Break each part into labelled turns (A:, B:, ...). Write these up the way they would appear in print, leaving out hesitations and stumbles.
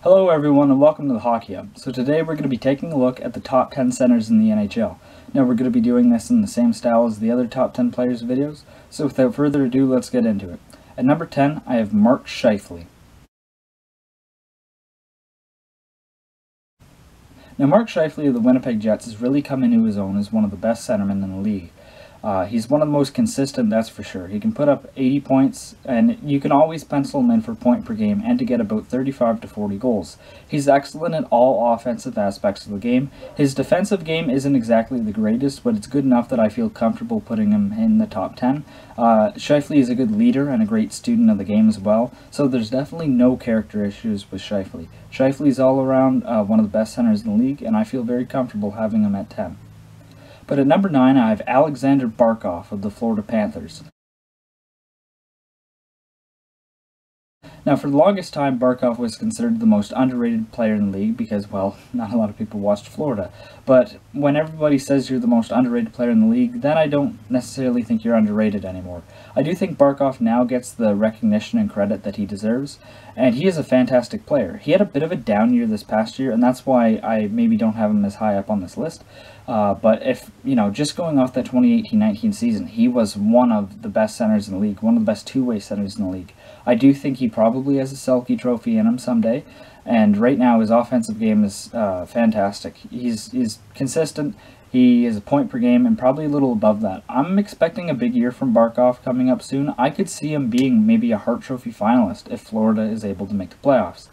A: Hello everyone and welcome to the Hockey Hub. So today we're going to be taking a look at the top 10 centers in the NHL. Now we're going to be doing this in the same style as the other top 10 players videos, so without further ado, let's get into it. At number 10, I have Mark Scheifele. Now Mark Scheifele of the Winnipeg Jets has really come into his own as one of the best centermen in the league. He's one of the most consistent, that's for sure. He can put up 80 points, and you can always pencil him in for point per game and to get about 35 to 40 goals. He's excellent at all offensive aspects of the game. His defensive game isn't exactly the greatest, but it's good enough that I feel comfortable putting him in the top 10. Scheifele is a good leader and a great student of the game as well, so there's definitely no character issues with Scheifele. Scheifele is all around one of the best centers in the league, and I feel very comfortable having him at 10. But at number 9, I have Alexander Barkov of the Florida Panthers. Now, for the longest time, Barkov was considered the most underrated player in the league because, well, not a lot of people watched Florida. But when everybody says you're the most underrated player in the league, then I don't necessarily think you're underrated anymore. I do think Barkov now gets the recognition and credit that he deserves, and he is a fantastic player. He had a bit of a down year this past year, and that's why I maybe don't have him as high up on this list. But if, just going off that 2018-19 season, he was one of the best centers in the league, one of the best two-way centers in the league. I do think he probably has a Selke trophy in him someday, and right now his offensive game is fantastic. He's consistent, he is a point per game, and probably a little above that. I'm expecting a big year from Barkov coming up soon. I could see him being maybe a Hart Trophy finalist if Florida is able to make the playoffs.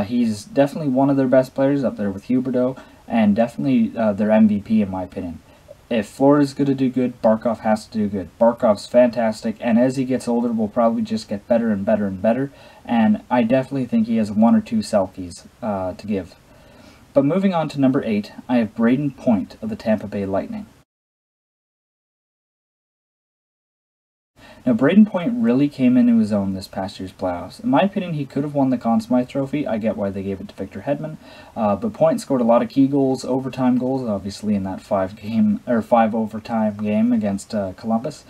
A: He's definitely one of their best players up there with Huberdeau, and definitely their MVP in my opinion. If Florida's going to do good, Barkov has to do good. Barkov's fantastic, and as he gets older, will probably just get better and better and better, and I definitely think he has one or two Selkies to give. But moving on to number 8, I have Brayden Point of the Tampa Bay Lightning. Now, Brayden Point really came into his own this past year's playoffs. In my opinion, he could have won the Conn Smythe Trophy. I get why they gave it to Victor Hedman, but Point scored a lot of key goals, overtime goals, obviously in that 5 overtime game against Columbus.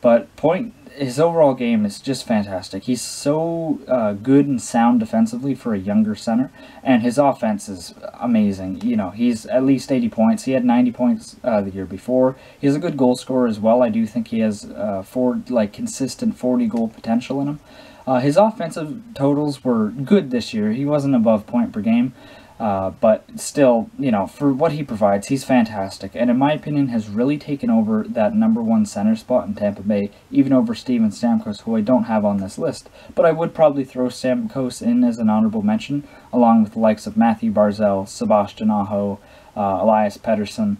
A: But Point, his overall game is just fantastic. He's so good and sound defensively for a younger center, and his offense is amazing. He's at least 80 points. He had 90 points the year before. He's a good goal scorer as well. I do think he has consistent 40-goal potential in him. His offensive totals were good this year. He wasn't above point per game. But still, for what he provides, he's fantastic, and in my opinion has really taken over that number 1 center spot in Tampa Bay, even over Steven Stamkos, who I don't have on this list. But I would probably throw Stamkos in as an honorable mention, along with the likes of Matthew Barzal, Sebastian Aho, Elias Pettersson,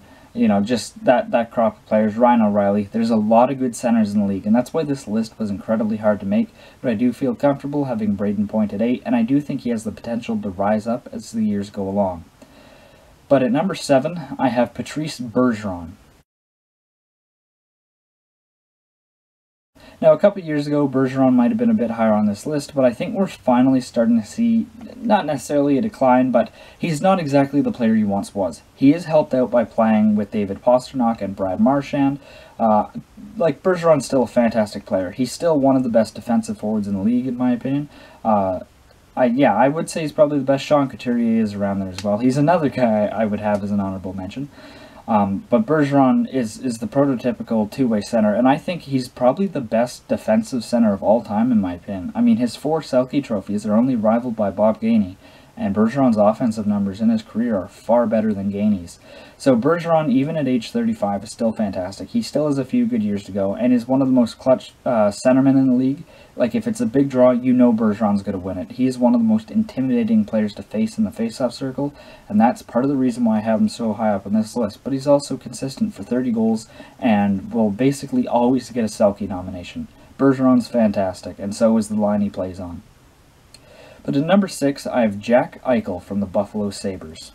A: just that crop of players, Ryan O'Reilly. There's a lot of good centers in the league, and that's why this list was incredibly hard to make, but I do feel comfortable having Brayden Point at 8, and I do think he has the potential to rise up as the years go along. But at number 7, I have Patrice Bergeron. Now, a couple years ago, Bergeron might have been a bit higher on this list, but I think we're finally starting to see, not necessarily a decline, but he's not exactly the player he once was. He is helped out by playing with David Pastrnak and Brad Marchand. Bergeron's still a fantastic player. He's still one of the best defensive forwards in the league, in my opinion. I would say he's probably the best. Sean Couturier is around there as well. He's another guy I would have as an honorable mention. But Bergeron is the prototypical two-way center, and I think he's probably the best defensive center of all time, in my opinion. I mean, his 4 Selke trophies are only rivaled by Bob Gainey, and Bergeron's offensive numbers in his career are far better than Gainey's. So Bergeron, even at age 35, is still fantastic. He still has a few good years to go, and is one of the most clutch centermen in the league. Like, if it's a big draw, Bergeron's going to win it. He is one of the most intimidating players to face in the face-off circle, and that's part of the reason why I have him so high up on this list. But he's also consistent for 30 goals, and will basically always get a Selke nomination. Bergeron's fantastic, and so is the line he plays on. But at number 6, I have Jack Eichel from the Buffalo Sabres.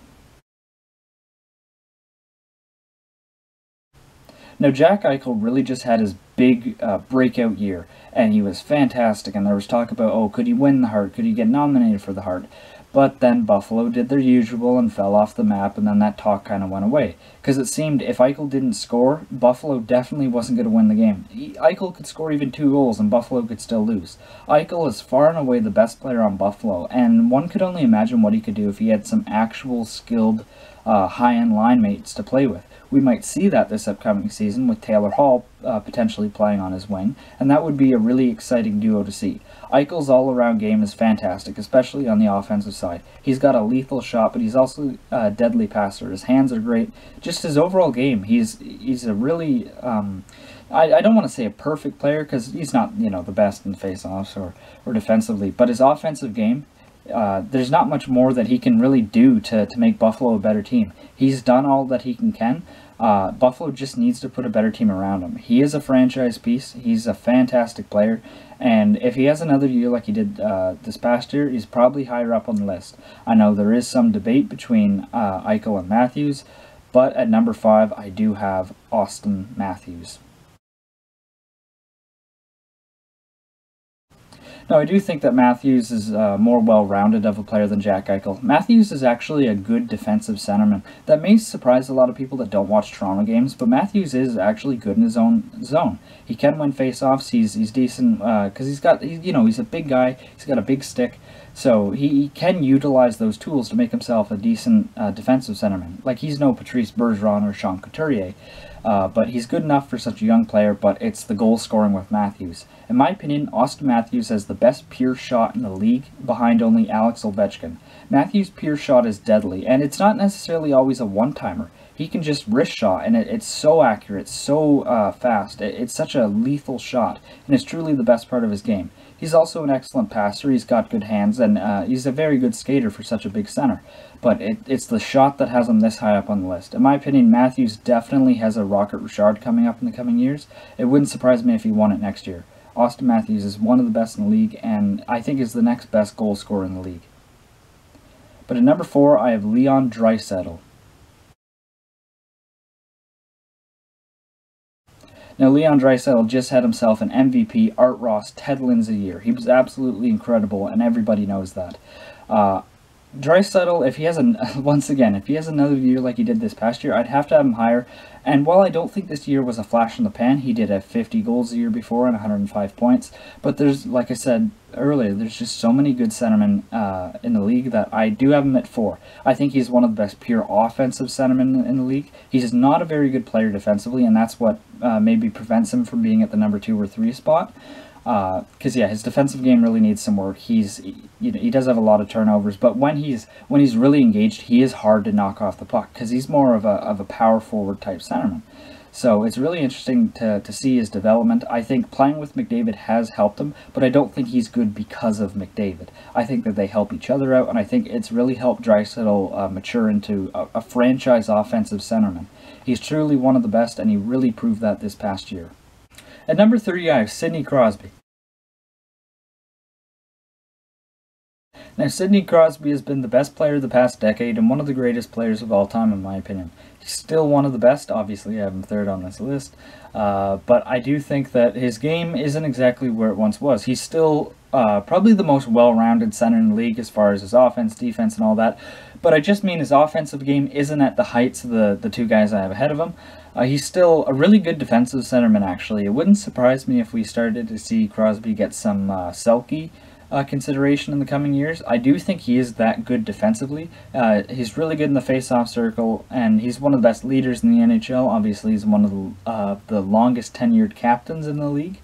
A: Now, Jack Eichel really just had his big breakout year, and he was fantastic, and there was talk about, oh, could he win the Hart? Could he get nominated for the Hart? But then Buffalo did their usual and fell off the map, and then that talk kind of went away. Because it seemed if Eichel didn't score, Buffalo definitely wasn't going to win the game. Eichel could score even 2 goals, and Buffalo could still lose. Eichel is far and away the best player on Buffalo, and one could only imagine what he could do if he had some actual skilled high-end line mates to play with. We might see that this upcoming season with Taylor Hall potentially playing on his wing, and that would be a really exciting duo to see. Eichel's all-around game is fantastic, especially on the offensive side. He's got a lethal shot, but he's also a deadly passer. His hands are great. Just his overall game, he's a really... I don't want to say a perfect player, because he's not, you know, the best in face-offs or defensively, but his offensive game, there's not much more that he can really do to make Buffalo a better team. He's done all that he can. Buffalo just needs to put a better team around him. He is a franchise piece. He's a fantastic player. And if he has another year like he did this past year, he's probably higher up on the list. I know there is some debate between Eichel and Matthews, but at number 5, I do have Auston Matthews. Now, I do think that Matthews is more well-rounded of a player than Jack Eichel. Matthews is actually a good defensive centerman. That may surprise a lot of people that don't watch Toronto games, but Matthews is actually good in his own zone. He can win face-offs. He's decent because he's a big guy. He's got a big stick, so he can utilize those tools to make himself a decent defensive centerman. Like, he's no Patrice Bergeron or Sean Couturier. But he's good enough for such a young player, but it's the goal scoring with Matthews. In my opinion, Auston Matthews has the best pure shot in the league, behind only Alex Ovechkin. Matthews' pure shot is deadly, and it's not necessarily always a one-timer. He can just wrist shot, and it's so accurate, so fast. It's such a lethal shot, and it's truly the best part of his game. He's also an excellent passer. He's got good hands, and he's a very good skater for such a big center. But it's the shot that has him this high up on the list. In my opinion, Matthews definitely has a Rocket Richard coming up in the coming years. It wouldn't surprise me if he won it next year. Auston Matthews is one of the best in the league, and I think is the next best goal scorer in the league. But at number 4, I have Leon Draisaitl. Now, Leon Draisaitl just had himself an MVP, Art Ross, Ted Lindsay year. He was absolutely incredible, and everybody knows that. Draisaitl, if he has if he has another year like he did this past year, I'd have to have him higher. And while I don't think this year was a flash in the pan, he did have 50 goals the year before and 105 points. But there's, like I said earlier, there's just so many good centermen in the league that I do have him at 4. I think he's one of the best pure offensive centermen in the league. He's not a very good player defensively, and that's what maybe prevents him from being at the number 2 or 3 spot. Because his defensive game really needs some work. He does have a lot of turnovers, but when he's really engaged, he is hard to knock off the puck because he's more of a power forward type centerman. So it's really interesting to see his development. I think playing with McDavid has helped him, but I don't think he's good because of McDavid. I think that they help each other out, and I think it's really helped Draisaitl mature into a franchise offensive centerman. He's truly one of the best, and he really proved that this past year. At number 3, I have Sidney Crosby. Now, Sidney Crosby has been the best player of the past decade and one of the greatest players of all time, in my opinion. He's still one of the best. Obviously, I have him 3rd on this list. But I do think that his game isn't exactly where it once was. He's still probably the most well-rounded center in the league as far as his offense, defense, and all that. But I just mean his offensive game isn't at the heights of the 2 guys I have ahead of him. He's still a really good defensive centerman, actually. It wouldn't surprise me if we started to see Crosby get some Selke consideration in the coming years. I do think he is that good defensively. He's really good in the face-off circle, and he's one of the best leaders in the NHL. Obviously, he's one of the longest tenured captains in the league.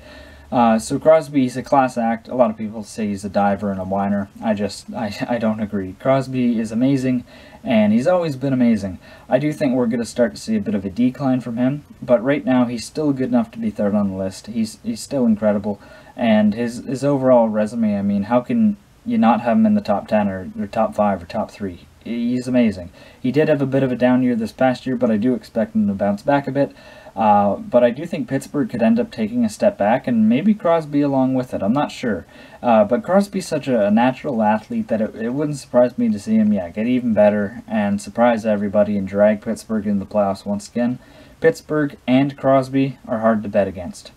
A: So Crosby is a class act. A lot of people say he's a diver and a whiner. I don't agree. Crosby is amazing, and he's always been amazing. I do think we're going to start to see a bit of a decline from him, but right now he's still good enough to be 3rd on the list. He's still incredible, and his overall resume, I mean, how can you not have him in the top 10 or top 5 or top 3? He's amazing. He did have a bit of a down year this past year, but I do expect him to bounce back a bit. But I do think Pittsburgh could end up taking a step back, and maybe Crosby along with it. I'm not sure. But Crosby's such a natural athlete that it wouldn't surprise me to see him, get even better and surprise everybody and drag Pittsburgh into the playoffs once again. Pittsburgh and Crosby are hard to bet against.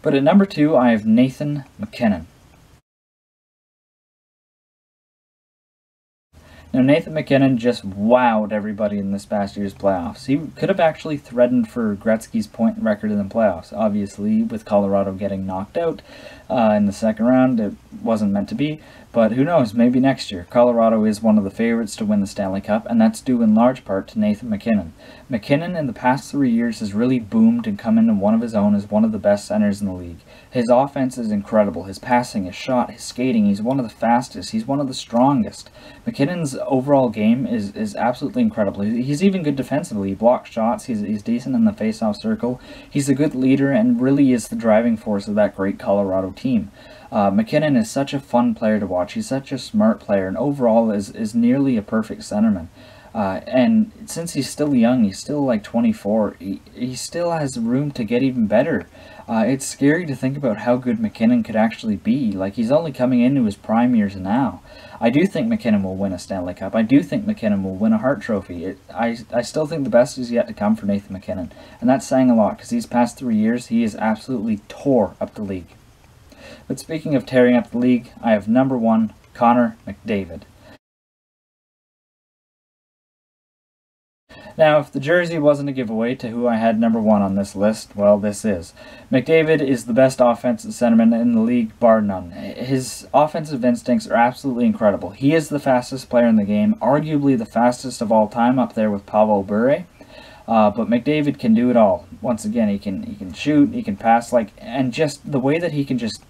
A: But at number 2, I have Nathan MacKinnon. Now, Nathan MacKinnon just wowed everybody in this past year's playoffs. He could have actually threatened for Gretzky's point record in the playoffs. Obviously, with Colorado getting knocked out in the second round, it wasn't meant to be. But who knows, maybe next year. Colorado is one of the favorites to win the Stanley Cup, and that's due in large part to Nathan MacKinnon. MacKinnon in the past 3 years has really boomed and come into one of his own as one of the best centers in the league. His offense is incredible. His passing, his shot, his skating, he's one of the fastest. He's one of the strongest. MacKinnon's overall game is absolutely incredible. He's even good defensively. He blocks shots. He's decent in the face-off circle. He's a good leader and really is the driving force of that great Colorado team. MacKinnon is such a fun player to watch. He's such a smart player, and overall is nearly a perfect centerman. And since he's still young, he's still like 24, he still has room to get even better. It's scary to think about how good MacKinnon could actually be. Like, he's only coming into his prime years now. I do think MacKinnon will win a Stanley Cup. I do think MacKinnon will win a Hart Trophy. I still think the best is yet to come for Nathan MacKinnon. And that's saying a lot, because these past 3 years, he has absolutely tore up the league. But speaking of tearing up the league, I have number 1, Connor McDavid. Now, if the jersey wasn't a giveaway to who I had number 1 on this list, well, this is. McDavid is the best offensive centerman in the league, bar none. His offensive instincts are absolutely incredible. He is the fastest player in the game, arguably the fastest of all time, up there with Pavel Bure. But McDavid can do it all. Once again, he can shoot, he can pass, and just the way that he can just,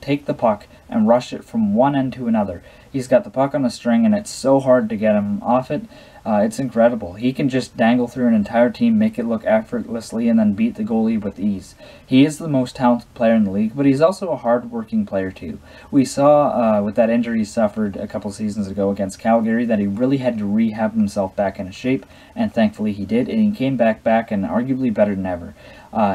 A: take the puck and rush it from one end to another. He's got the puck on a string, and it's so hard to get him off it. It's incredible. He can just dangle through an entire team, make it look effortlessly, and then beat the goalie with ease. He is the most talented player in the league, but he's also a hard-working player too. We saw with that injury he suffered a couple seasons ago against Calgary that he really had to rehab himself back into shape, and thankfully he did, and he came back and arguably better than ever.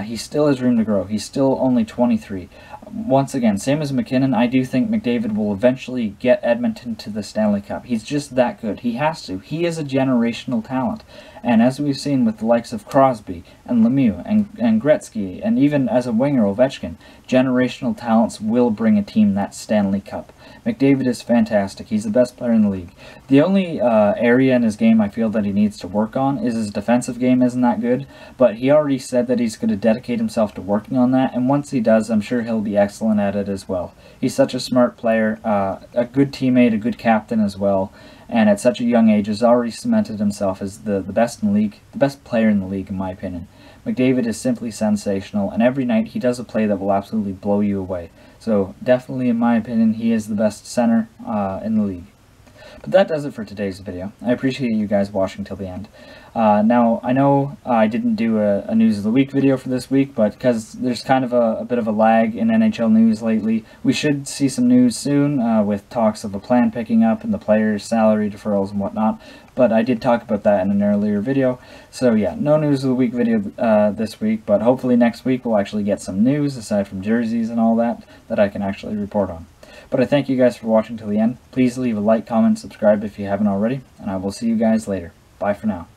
A: He still has room to grow. He's still only 23. Once again, same as MacKinnon, I do think McDavid will eventually get Edmonton to the Stanley Cup. He's just that good. He has to. He is a generational talent. And as we've seen with the likes of Crosby and Lemieux and Gretzky, and even as a winger, Ovechkin, generational talents will bring a team that Stanley Cup. McDavid is fantastic. He's the best player in the league. The only area in his game I feel that he needs to work on is his defensive game isn't that good, but he already said that he's going to dedicate himself to working on that, and once he does, I'm sure he'll be excellent at it as well. He's such a smart player, a good teammate, a good captain as well, and at such a young age has already cemented himself as the best in the league, the best player in the league in my opinion. McDavid is simply sensational, and every night he does a play that will absolutely blow you away. So definitely, in my opinion, he is the best center in the league. But that does it for today's video. I appreciate you guys watching till the end. Now, I know I didn't do a News of the Week video for this week, but because there's kind of a bit of a lag in NHL news lately, we should see some news soon with talks of a plan picking up and the players' salary deferrals and whatnot. But I did talk about that in an earlier video. So yeah, no News of the Week video this week, but hopefully next week we'll actually get some news, aside from jerseys and all that I can actually report on. But I thank you guys for watching till the end. Please leave a like, comment, subscribe if you haven't already, and I will see you guys later. Bye for now.